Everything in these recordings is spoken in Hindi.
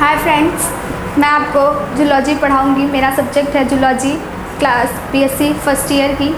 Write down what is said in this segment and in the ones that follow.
हाय फ्रेंड्स, मैं आपको जूलॉजी पढ़ाऊंगी। मेरा सब्जेक्ट है zoology, class BSc first year की।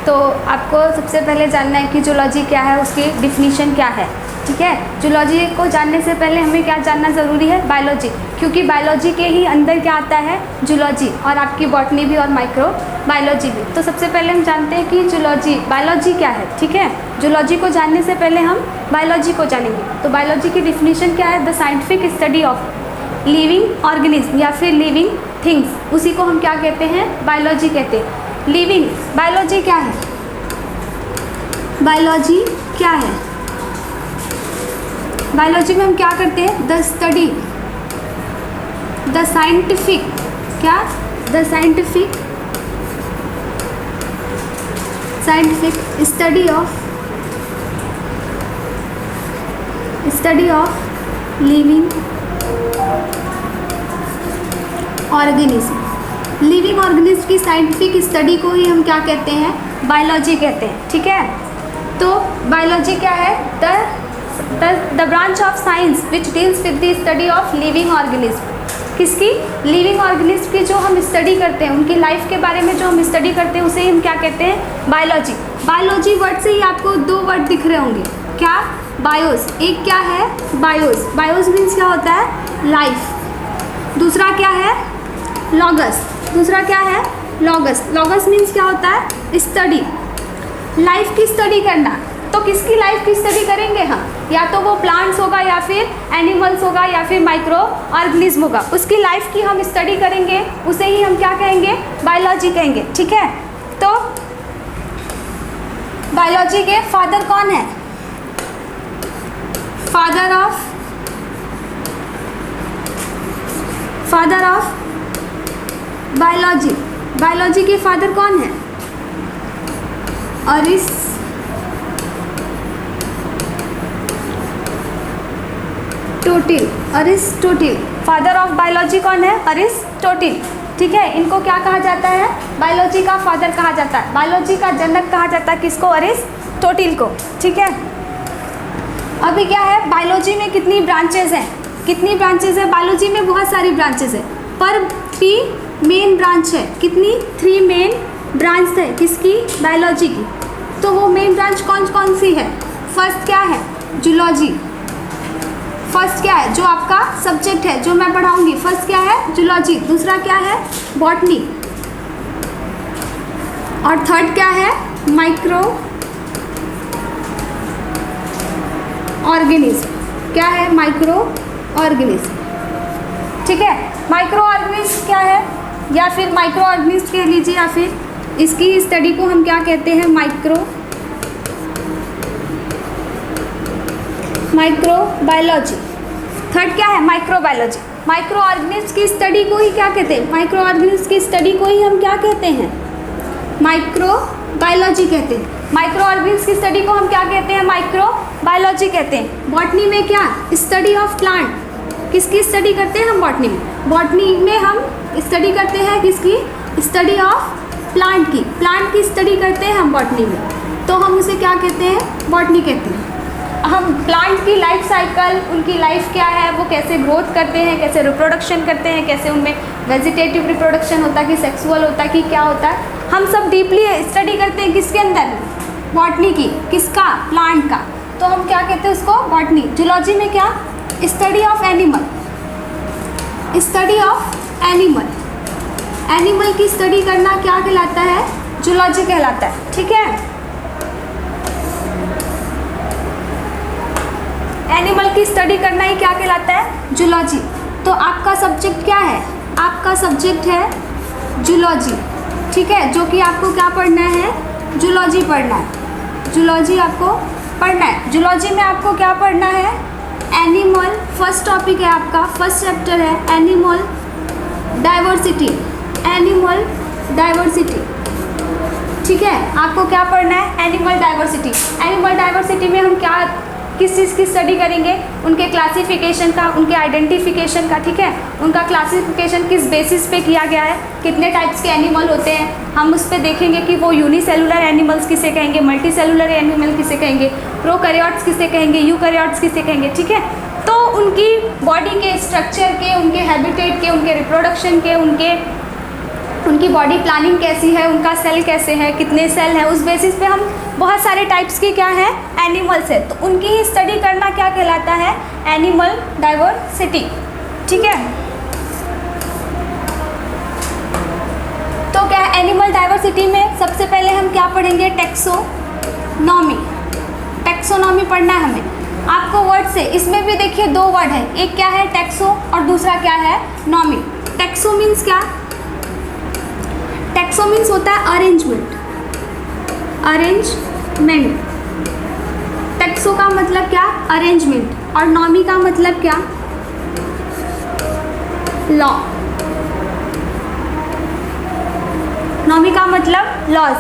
तो आपको सबसे पहले जानना है कि जूलॉजी क्या है, उसकी डिफिनीशन क्या है। ठीक है, जूलॉजी को जानने से पहले हमें क्या जानना ज़रूरी है, बायोलॉजी, क्योंकि बायोलॉजी के ही अंदर क्या आता है, जूलॉजी, और आपकी बॉटनी भी और माइक्रो बायोलॉजी भी। तो सबसे पहले हम जानते हैं कि जूलॉजी, बायोलॉजी क्या है। ठीक है, जूलॉजी को जानने से पहले हम बायोलॉजी को जानेंगे। तो बायोलॉजी की डिफिनीशन क्या है, the scientific study of living organism या फिर लिविंग थिंग्स, उसी को हम क्या कहते हैं, बायोलॉजी कहते हैं। लिविंग बायोलॉजी क्या है, बायोलॉजी क्या है, बायोलॉजी में हम क्या करते हैं, द स्टडी, द साइंटिफिक, क्या, the scientific study of living organism. Living organism की साइंटिफिक स्टडी को ही हम क्या कहते हैं, बायोलॉजी कहते हैं। ठीक है, तो बायोलॉजी क्या है, the branch of science which deals with the study of living organism. किसकी, लिविंग ऑर्गेनिज्म की जो हम स्टडी करते हैं, उनकी लाइफ के बारे में जो हम स्टडी करते हैं, उसे हम क्या कहते हैं, बायोलॉजी। बायोलॉजी वर्ड से ही आपको दो वर्ड दिख रहे होंगे, क्या, बायोस, एक क्या है, बायोस, बायोस मीन्स क्या होता है, लाइफ। दूसरा क्या है, लॉगस, दूसरा क्या है, लॉगस, लॉगस मीन्स क्या होता है, स्टडी, लाइफ की स्टडी करना। तो किसकी लाइफ की स्टडी करेंगे हम, या तो वो प्लांट्स होगा, या फिर एनिमल्स होगा, या फिर माइक्रो ऑर्गेनिज्म होगा, उसकी लाइफ की हम स्टडी करेंगे, उसे ही हम क्या कहेंगे, बायोलॉजी कहेंगे। ठीक है, तो बायोलॉजी के फादर कौन है, फादर ऑफ बायोलॉजी, बायोलॉजी के फादर कौन है, अरिस्टोटिल। फादर ऑफ बायोलॉजी कौन है, अरिस्टोटिल। ठीक है, इनको क्या कहा जाता है, बायोलॉजी का फादर कहा जाता है, बायोलॉजी का जनक कहा जाता है, किसको, अरिस्टोटिल को। ठीक है, अभी क्या है, बायोलॉजी में कितनी ब्रांचेज हैं, कितनी ब्रांचेज है, बायोलॉजी में बहुत सारी ब्रांचेज है, पर 3 मेन ब्रांच है। कितनी, 3 मेन ब्रांच है, किसकी, बायोलॉजी की। तो वो मेन ब्रांच कौन कौन सी है, फर्स्ट क्या है, जूलॉजी, फर्स्ट क्या है, जो आपका सब्जेक्ट है, जो मैं पढ़ाऊंगी, फर्स्ट क्या है, जूलॉजी। दूसरा क्या है, बॉटनी, और थर्ड क्या है, माइक्रो ऑर्गेनिज्म। क्या है, माइक्रो ऑर्गेनिज्म। ठीक है, माइक्रो ऑर्गेनिज्म क्या है, या फिर माइक्रो ऑर्गेनिज्म कह लीजिए, या फिर इसकी स्टडी को हम क्या कहते हैं, माइक्रोबायोलॉजी। थर्ड क्या है, माइक्रोबायोलॉजी। माइक्रो ऑर्गेनिज्म की स्टडी को ही क्या कहते हैं, माइक्रो ऑर्गेनिज्म की स्टडी को ही हम क्या कहते हैं, माइक्रोबायोलॉजी कहते हैं। माइक्रो ऑर्गेनिज्म की स्टडी को हम क्या कहते हैं, माइक्रोबायोलॉजी कहते हैं। बॉटनी में क्या, स्टडी ऑफ प्लांट, किसकी स्टडी करते हैं हम, बॉटनी में। बॉटनी में हम स्टडी करते हैं किसकी, स्टडी ऑफ प्लांट की, प्लांट की स्टडी करते हैं हम बॉटनी में, तो हम उसे क्या कहते हैं, बॉटनी कहते हैं। हम प्लांट की लाइफ साइकिल, उनकी लाइफ क्या है, वो कैसे ग्रोथ करते हैं, कैसे रिप्रोडक्शन करते हैं, कैसे उनमें वेजिटेटिव रिप्रोडक्शन होता है कि सेक्सुअल होता है कि क्या होता है, हम सब डीपली स्टडी करते हैं किसके अंदर, बॉटनी की, किसका, प्लांट का। तो हम क्या कहते हैं उसको, बॉटनी। जूलॉजी में क्या, study of animal, study of animal, animal की स्टडी करना क्या कहलाता है, जूलॉजी कहलाता है। ठीक है, एनिमल की स्टडी करना ही क्या कहलाता है, जूलॉजी। तो आपका सब्जेक्ट क्या है, आपका सब्जेक्ट है जूलॉजी। ठीक है, जो कि आपको क्या पढ़ना है, जूलॉजी पढ़ना है, जूलॉजी आपको पढ़ना है। जूलॉजी में आपको क्या पढ़ना है, एनिमल, फर्स्ट टॉपिक है आपका, फर्स्ट चैप्टर है एनिमल डाइवर्सिटी, एनिमल डाइवर्सिटी। ठीक है, आपको क्या पढ़ना है, एनिमल डाइवर्सिटी। एनिमल डाइवर्सिटी में हम क्या, किस चीज़ की स्टडी करेंगे, उनके क्लासिफिकेशन का, उनके आइडेंटिफिकेशन का। ठीक है, उनका क्लासिफिकेशन किस बेसिस पे किया गया है, कितने टाइप्स के एनिमल होते हैं, हम उस पर देखेंगे कि वो यूनिसेलुलर एनिमल्स किसे कहेंगे, मल्टी सेलुलर एनिमल किसे कहेंगे, प्रोकैरियोट्स किसे कहेंगे, यूकैरियोट्स किसे कहेंगे। ठीक है, तो उनकी बॉडी के स्ट्रक्चर के, हैबिटेट के, उनके रिप्रोडक्शन के, उनकी बॉडी प्लानिंग कैसी है, उनका सेल कैसे है, कितने सेल हैं, उस बेसिस पे हम बहुत सारे टाइप्स के क्या है एनिमल्स है, तो उनकी ही स्टडी करना क्या कहलाता है एनिमल डाइवर्सिटी। ठीक है, तो क्या है एनिमल डाइवर्सिटी में सबसे पहले हम क्या पढ़ेंगे टेक्सोनॉमी। टेक्सोनॉमी पढ़ना है हमें। आपको वर्ड से इसमें भी देखिए दो वर्ड है, एक क्या है टेक्सो और दूसरा क्या है नॉमी। टेक्सो मीन्स क्या, टेक्सो मीन्स होता है अरेंजमेंट, अरेंजमेंट। टेक्सो का मतलब क्या अरेंजमेंट और नॉमी का मतलब क्या लॉ। नॉमी का मतलब लॉज,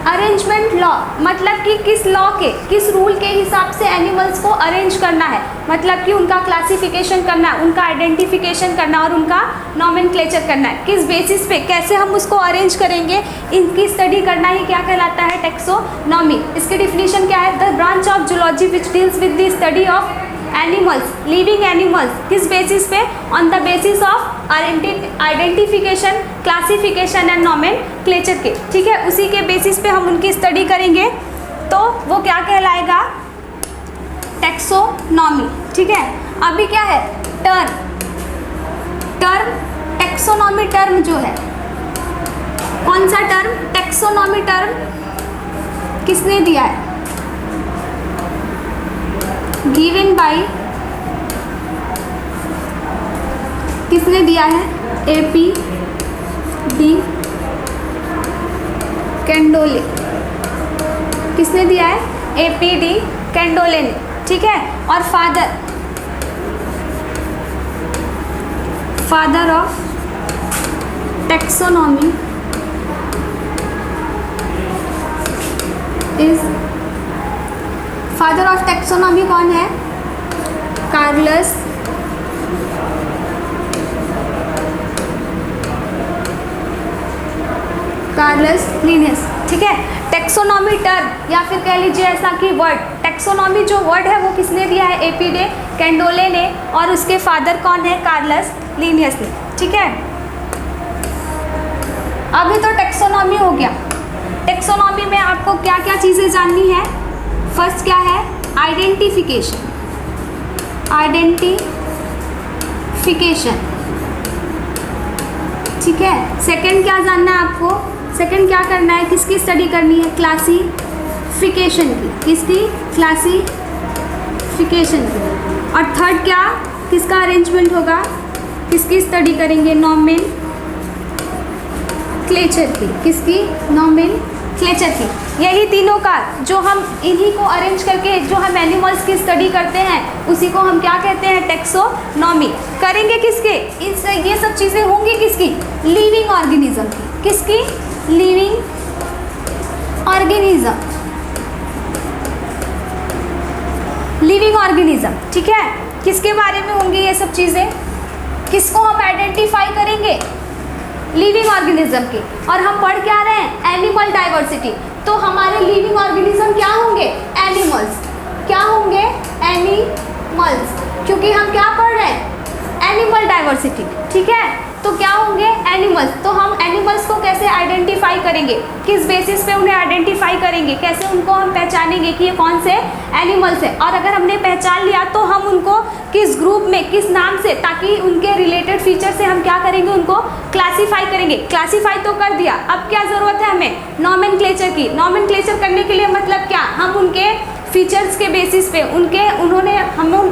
अरेंजमेंट लॉ मतलब कि किस लॉ के, किस रूल के हिसाब से एनिमल्स को अरेंज करना है, मतलब कि उनका क्लासिफिकेशन करना है, उनका आइडेंटिफिकेशन करना और उनका नॉमेनक्लेचर करना है, किस बेसिस पे कैसे हम उसको अरेंज करेंगे, इनकी स्टडी करना ही क्या कहलाता है टेक्सोनॉमी। इसकी डिफिनीशन क्या है, the branch of zoology which deals with the study of animals, living animals, किस बेसिस पे, on the basis of identification, classification and nomenclature के। ठीक है, उसी के बेसिस पे हम उनकी स्टडी करेंगे तो वो क्या कहलाएगा टेक्सोनॉमी। ठीक है, अभी क्या है टर्म, टर्म टेक्सोनॉमी टर्म जो है कौन सा टर्म, टेक्सोनॉमी टर्म किसने दिया है, गिवन बाय, किसने दिया है AP डी कैंडोले, किसने दिया है AP डी कैंडोले ने। ठीक है, और father of taxonomy is, father of taxonomy कौन है, कार्लस लिनियस। ठीक है, टेक्सोनॉमी टर्म या फिर कह लीजिए ऐसा कि वर्ड, टेक्सोनॉमी जो वर्ड है वो किसने दिया है AP डी कैंडोले ने और उसके फादर कौन है कार्लस लिनियस ने। ठीक है, अभी तो टेक्सोनॉमी हो गया। टेक्सोनॉमी में आपको क्या क्या चीज़ें जाननी है, फर्स्ट क्या है आइडेंटिफिकेशन, आइडेंटिफिकेशन। ठीक है, सेकंड क्या जानना है आपको, सेकंड क्या करना है, किसकी स्टडी करनी है क्लासिफिकेशन की, किसकी क्लासिफिकेशन की। और थर्ड क्या, किसका अरेंजमेंट होगा, किसकी स्टडी करेंगे नॉमेनक्लेचर की, किसकी नॉमेनक्लेचर की। यही तीनों का जो हम इन्हीं को अरेंज करके जो हम एनिमल्स की स्टडी करते हैं उसी को हम क्या कहते हैं टेक्सोनॉमी। करेंगे किसके, इससे ये सब चीज़ें होंगी किसकी, लिविंग ऑर्गेनिज्म की, किसकी लिविंग ऑर्गेनिज्म, लिविंग ऑर्गेनिज्म। ठीक है, किसके बारे में होंगी ये सब चीज़ें, किसको हम आइडेंटिफाई करेंगे लिविंग ऑर्गेनिज्म की। और हम पढ़ क्या रहे हैं एनिमल डाइवर्सिटी, तो हमारे लिविंग ऑर्गेनिज्म क्या होंगे एनिमल्स, क्या होंगे एनिमल्स, क्योंकि हम क्या पढ़ रहे हैं एनिमल डाइवर्सिटी। ठीक है, तो क्या होंगे एनिमल्स। तो हम एनिमल्स को कैसे आइडेंटिफाई करेंगे, किस बेसिस पे उन्हें आइडेंटिफाई करेंगे, कैसे उनको हम पहचानेंगे कि ये कौन से एनिमल्स है। और अगर हमने पहचान लिया तो हम उनको किस ग्रुप में, किस नाम से, ताकि उनके रिलेटेड फीचर से हम क्या करेंगे उनको क्लासीफाई करेंगे। क्लासीफाई तो कर दिया, अब क्या ज़रूरत है हमें नॉमेनक्लेचर की। नॉमेनक्लेचर करने के लिए मतलब क्या, हम उनके फीचर्स के बेसिस पे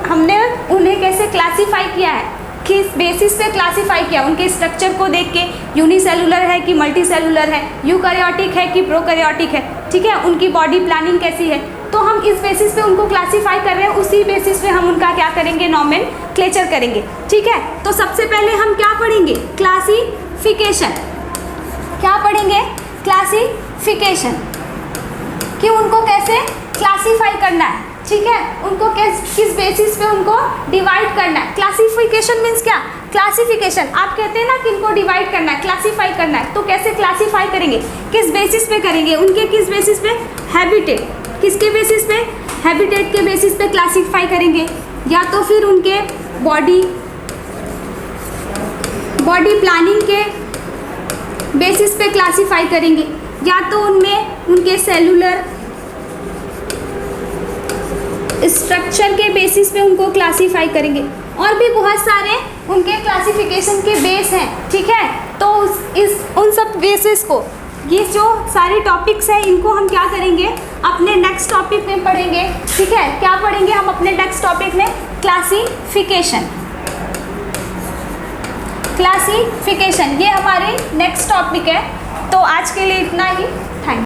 हमने उन्हें कैसे क्लासीफाई किया है, किस बेसिस पे क्लासीफाई किया, उनके स्ट्रक्चर को देख के यूनिसेलुलर है कि मल्टी सेलुलर है, यूकैरियोटिक है कि प्रोकैरियोटिक है। ठीक है, उनकी बॉडी प्लानिंग कैसी है, तो हम इस बेसिस पे उनको क्लासीफाई कर रहे हैं, उसी बेसिस पे हम उनका क्या करेंगे नॉमेनक्लेचर करेंगे। ठीक है, तो सबसे पहले हम क्या पढ़ेंगे क्लासिफिकेशन, क्या पढ़ेंगे क्लासिफिकेशन, कि उनको कैसे क्लासीफाई करना है। ठीक है, उनको किस बेसिस पे उनको डिवाइड करना है। क्लासिफिकेशन मीन्स क्या, क्लासिफिकेशन आप कहते हैं ना कि इनको डिवाइड करना है, क्लासीफाई करना है, तो कैसे क्लासीफाई करेंगे, किस बेसिस पे करेंगे, उनके किस बेसिस पे हैबिटेट, किसके बेसिस पे हैबिटेट के बेसिस पे क्लासीफाई करेंगे, या तो फिर उनके बॉडी बॉडी प्लानिंग के बेसिस पे क्लासीफाई करेंगे, या तो उनमें उनके सेलुलर स्ट्रक्चर के बेसिस पे उनको क्लासीफाई करेंगे, और भी बहुत सारे उनके क्लासिफिकेशन के बेस हैं, ठीक है। तो उन सब बेसिस को, ये जो सारे टॉपिक्स हैं इनको हम क्या करेंगे अपने नेक्स्ट टॉपिक में पढ़ेंगे, ठीक है। क्या पढ़ेंगे हम अपने नेक्स्ट टॉपिक में? क्लासिफिकेशन। क्लासिफिकेशन ये हमारे नेक्स्ट टॉपिक है। तो आज के लिए इतना ही।